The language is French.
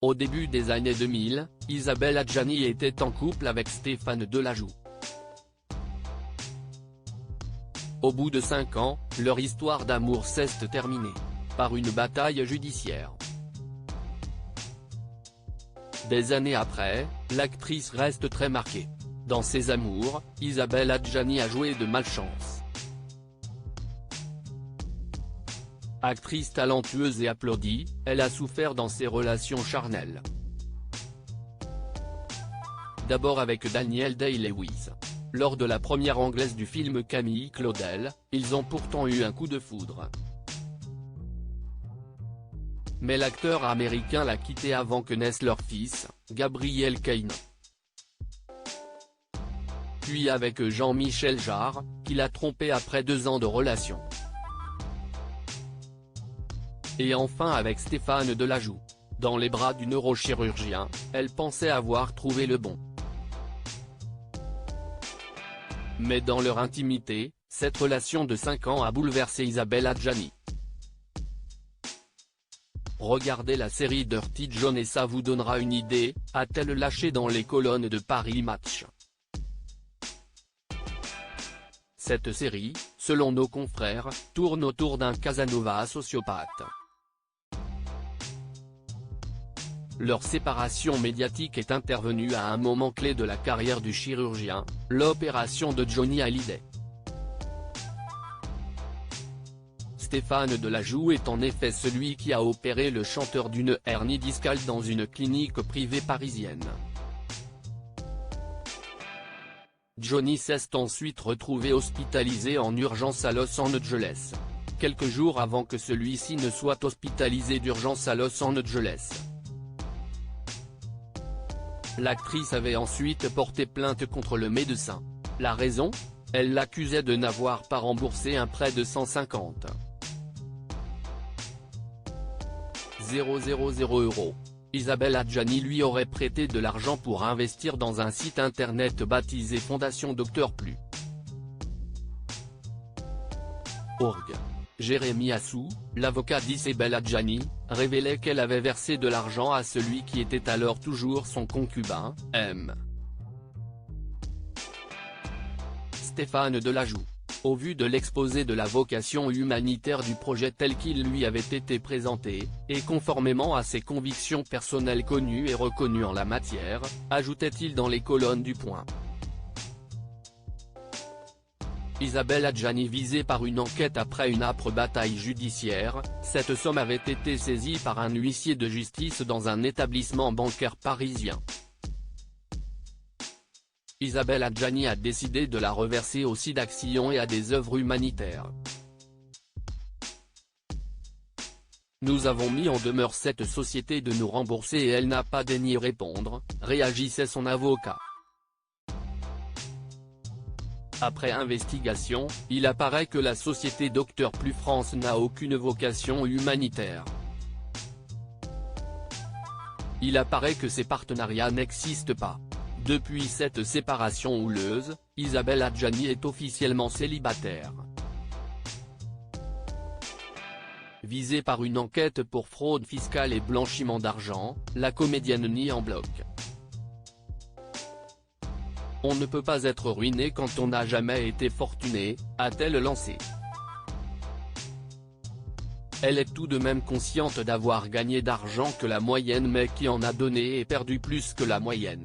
Au début des années 2000, Isabelle Adjani était en couple avec Stéphane Delajoux. Au bout de 5 ans, leur histoire d'amour s'est terminée par une bataille judiciaire. Des années après, l'actrice reste très marquée. Dans ses amours, Isabelle Adjani a joué de malchance. Actrice talentueuse et applaudie, elle a souffert dans ses relations charnelles. D'abord avec Daniel Day-Lewis. Lors de la première anglaise du film Camille Claudel, ils ont pourtant eu un coup de foudre. Mais l'acteur américain l'a quitté avant que naisse leur fils, Gabriel Kane. Puis avec Jean-Michel Jarre, qu'il a trompé après 2 ans de relation. Et enfin avec Stéphane Delajoux. Dans les bras du neurochirurgien, elle pensait avoir trouvé le bon. Mais dans leur intimité, cette relation de 5 ans a bouleversé Isabelle Adjani. Regardez la série Dirty John et ça vous donnera une idée, a-t-elle lâché dans les colonnes de Paris Match. Cette série, selon nos confrères, tourne autour d'un Casanova sociopathe. Leur séparation médiatique est intervenue à un moment clé de la carrière du chirurgien, l'opération de Johnny Hallyday. Stéphane Delajoux est en effet celui qui a opéré le chanteur d'une hernie discale dans une clinique privée parisienne. Johnny s'est ensuite retrouvé hospitalisé en urgence à Los Angeles. Quelques jours avant que celui-ci ne soit hospitalisé d'urgence à Los Angeles. L'actrice avait ensuite porté plainte contre le médecin. La raison ? Elle l'accusait de n'avoir pas remboursé un prêt de 150 000 €. Isabelle Adjani lui aurait prêté de l'argent pour investir dans un site internet baptisé Fondation Docteur Plus. Org. Jérémy Assou, l'avocat d'Isabelle Adjani, révélait qu'elle avait versé de l'argent à celui qui était alors toujours son concubin, M. Stéphane Delajoux. Au vu de l'exposé de la vocation humanitaire du projet tel qu'il lui avait été présenté, et conformément à ses convictions personnelles connues et reconnues en la matière, ajoutait-il dans les colonnes du Point. Isabelle Adjani visée par une enquête après une âpre bataille judiciaire, cette somme avait été saisie par un huissier de justice dans un établissement bancaire parisien. Isabelle Adjani a décidé de la reverser au SIDAction et à des œuvres humanitaires. Nous avons mis en demeure cette société de nous rembourser et elle n'a pas daigné répondre, réagissait son avocat. Après investigation, il apparaît que la société Docteur Plus France n'a aucune vocation humanitaire. Il apparaît que ces partenariats n'existent pas. Depuis cette séparation houleuse, Isabelle Adjani est officiellement célibataire. Visée par une enquête pour fraude fiscale et blanchiment d'argent, la comédienne nie en bloc. On ne peut pas être ruiné quand on n'a jamais été fortuné, a-t-elle lancé. Elle est tout de même consciente d'avoir gagné d'argent que la moyenne mais qui en a donné et perdu plus que la moyenne.